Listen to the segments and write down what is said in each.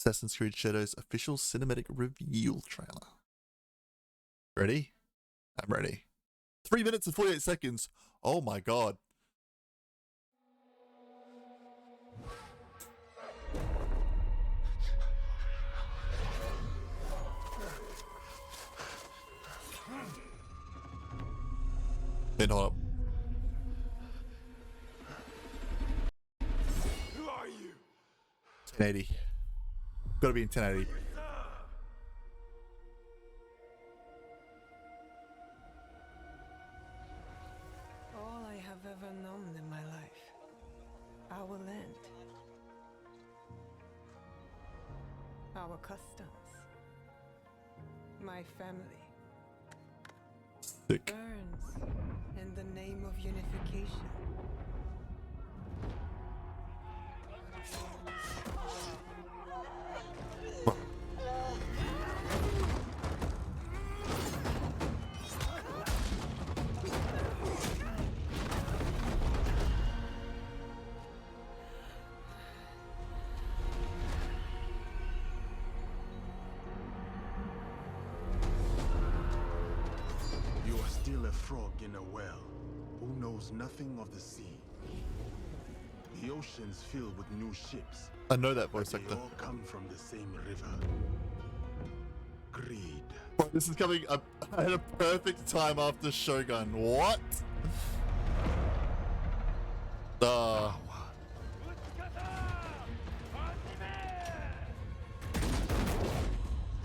Assassin's Creed Shadows official cinematic reveal trailer. Ready? I'm ready. 3 minutes and 48 seconds. Oh my god. Then hold up. Who are you? 1080. Gotta be in 1080. All I have ever known in my life. Our land. Our customs. My family. Sick. Burns in the name of unification. You are still a frog in a well who knows nothing of the sea. The ocean's filled with new ships. I know that But voice they actor. all come from the same river. Greed. Bro, this is coming at a perfect time after Shogun. What?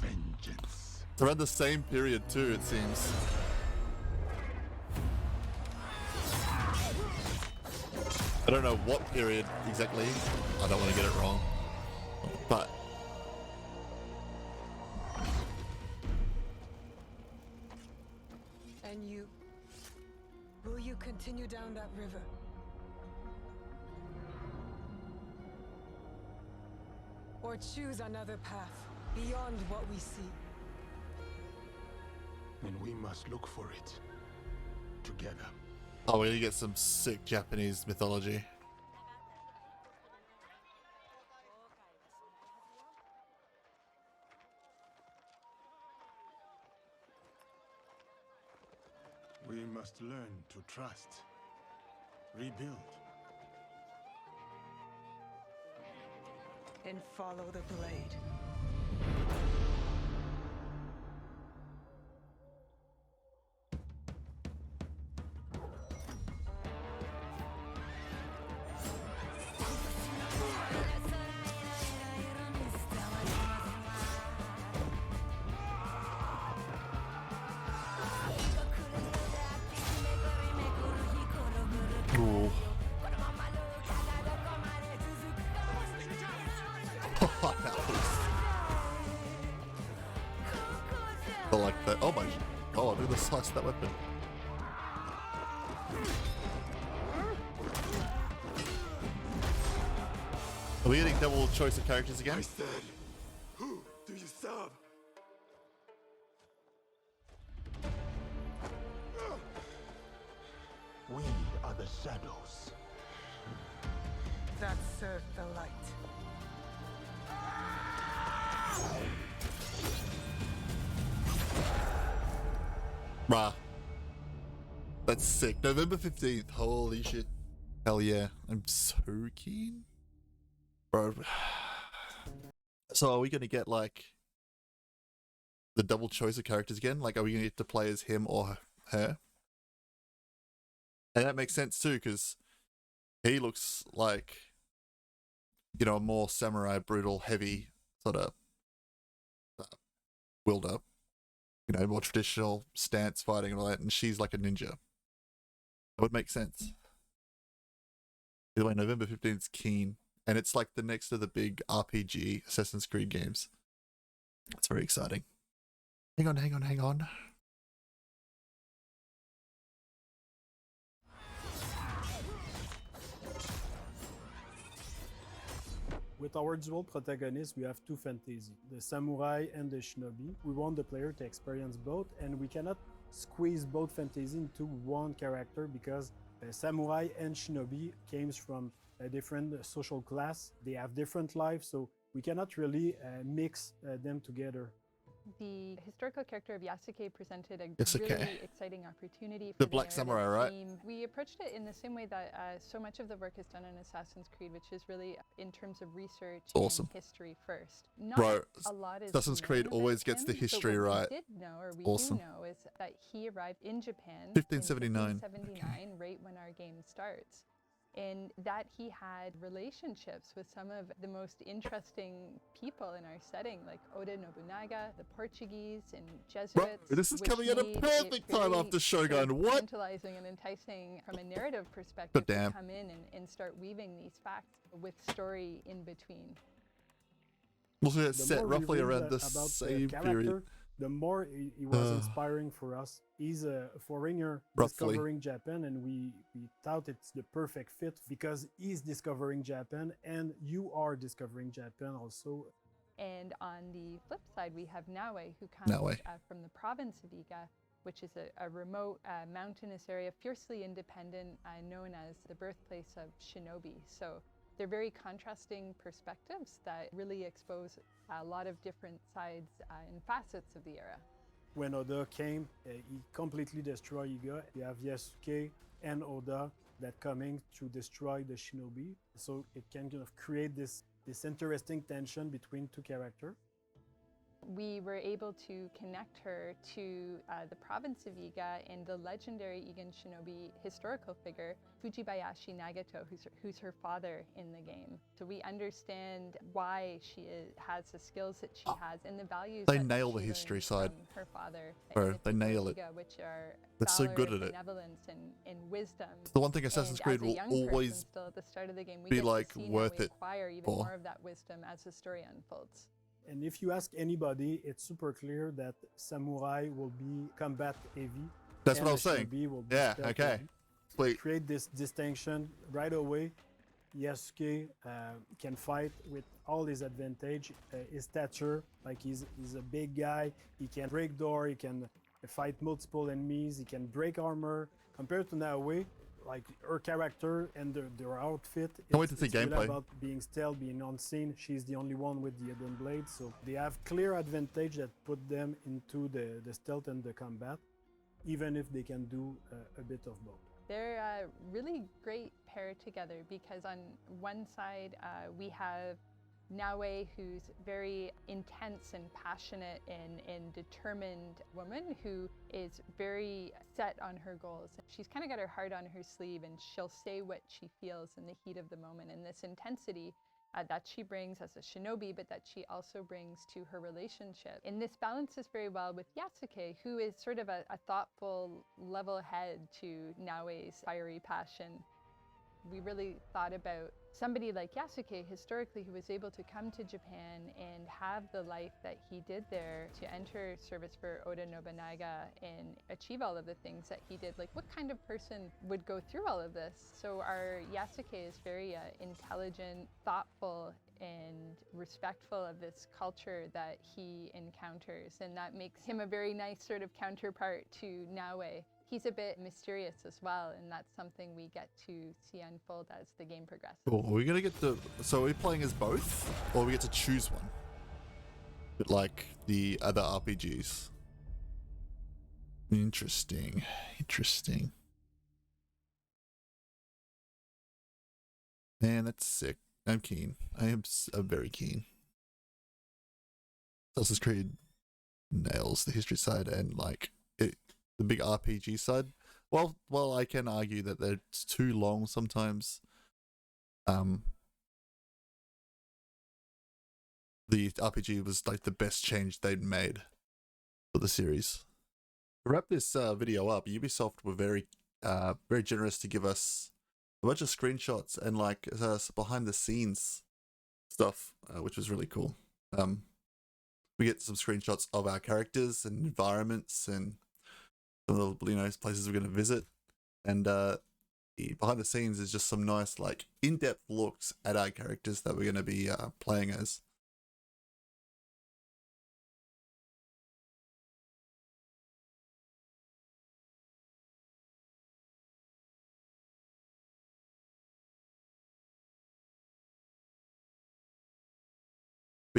Vengeance. It's around the same period too, it seems. I don't know what period exactly. I don't want to get it wrong. But And you? Will you continue down that river? Or choose another path beyond what we see? And we must look for it. Together. oh, we're gonna get some sick Japanese mythology. We must learn to trust. Rebuild. And follow the blade. Ooh. I like that. Oh my god, look at the size of that weapon. Are we getting double choice of characters again? I said, who do you serve? We are the shadows. That served the light. Bruh. That's sick. November 15th. Holy shit. Hell yeah. I'm so keen. Bro. So are we going to get like the double choice of characters again? Like are we going to get to play as him or her? And that makes sense too because he looks like, you know, a more samurai, brutal, heavy sort of wielder. You know, more traditional stance fighting and all that, and she's like a ninja. That would make sense. Either way, November 15th is keen, and it's like the next of the big RPG Assassin's Creed games. It's very exciting. Hang on. With our dual protagonists, we have two fantasy, the samurai and the shinobi. We want the player to experience both, and we cannot squeeze both fantasy into one character because samurai and shinobi came from a different social class. They have different lives, so we cannot really mix them together. The historical character of Yasuke presented a Yasuke. really exciting opportunity for The the Black narrative Samurai, right? theme. We approached it in the same way that so much of the work is done in Assassin's Creed, which is really in terms of research Awesome. and history first. Not Bro, a lot is Assassin's known Creed about always gets the him, history but what right. we did know, or we Awesome. do know, is that he arrived in Japan 1579. in 1579, right when our game starts. And that he had relationships with some of the most interesting people in our setting, like Oda Nobunaga, the Portuguese, and Jesuits. Bro, this is which coming at a made it perfect time very after sort of Shogun. What? tantalizing and enticing from a narrative perspective to damn. come in and start weaving these facts with story in between. Also, it's The set more we roughly read around the about same character, period. the more he was inspiring for us. He's a foreigner Roughly. discovering Japan, and we thought it's the perfect fit because he's discovering Japan and you are discovering Japan also. And on the flip side, we have Naue, who comes Naue. from the province of Iga, which is a remote mountainous area, fiercely independent, known as the birthplace of shinobi. So they're very contrasting perspectives that really expose a lot of different sides and facets of the era. When Oda came, he completely destroyed Iga. You have Yasuke and Oda that coming to destroy the shinobi. So it can kind of create this interesting tension between two characters. We were able to connect her to the province of Iga and the legendary Igan shinobi historical figure, Fujibayashi Nagato, who's her father in the game. So we understand why she has the skills that she has and the values They that nail the she history learned side. from her father. Bro, and the they people nail of it. Iga, which are They're so valor, good at it. benevolence, and wisdom. The one thing Assassin's And Creed as a will young person always still at the start of the game, we be, get like, to see worth now we it acquire even for. more of that wisdom as the story unfolds. And if you ask anybody, it's super clear that samurai will be combat heavy. That's and what I was the saying. shinobi will be Yeah, stealth okay. heavy. Sweet. Create this distinction right away. Yasuke can fight with all his advantage, his stature, like he's a big guy. He can break door, he can fight multiple enemies, he can break armor. Compared to Naue, like her character and their outfit, Can't wait to see it's really gameplay. about being stealth, being unseen. She's the only one with the hidden blade, so they have clear advantage that put them into the stealth and the combat, even if they can do a bit of both. They're a really great pair together because on one side we have Naue, who's very intense and passionate and determined woman who is very set on her goals. She's kind of got her heart on her sleeve and she'll say what she feels in the heat of the moment. And this intensity that she brings as a shinobi, but that she also brings to her relationship. And this balances very well with Yasuke, who is sort of a thoughtful, level head to Naue's fiery passion. We really thought about somebody like Yasuke historically who was able to come to Japan and have the life that he did there, to enter service for Oda Nobunaga and achieve all of the things that he did. Like, what kind of person would go through all of this? So our Yasuke is very intelligent, thoughtful, and respectful of this culture that he encounters, and that makes him a very nice sort of counterpart to Naue. He's a bit mysterious as well, and that's something we get to see unfold as the game progresses. Cool. We're gonna get to. So are we playing as both, or we get to choose one? But like the other RPGs. Interesting. Interesting. Man, that's sick. I'm keen. I'm very keen. Assassin's Creed nails the history side and like the big RPG side. Well, I can argue that it's too long sometimes. The RPG was like the best change they'd made for the series. To wrap this video up, Ubisoft were very generous to give us a bunch of screenshots and like behind the scenes stuff, which was really cool. We get some screenshots of our characters and environments and some of the places we're going to visit, and behind the scenes is just some nice like in-depth looks at our characters that we're going to be playing as.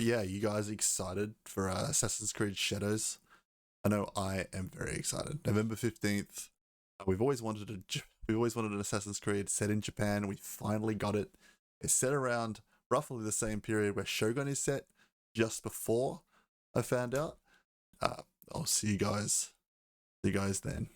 But yeah, you guys excited for Assassin's Creed Shadows? I know I am very excited. November 15th. We've always wanted an Assassin's Creed set in Japan. We finally got it. It's set around roughly the same period where Shogun is set, just before I found out. I'll see you guys then.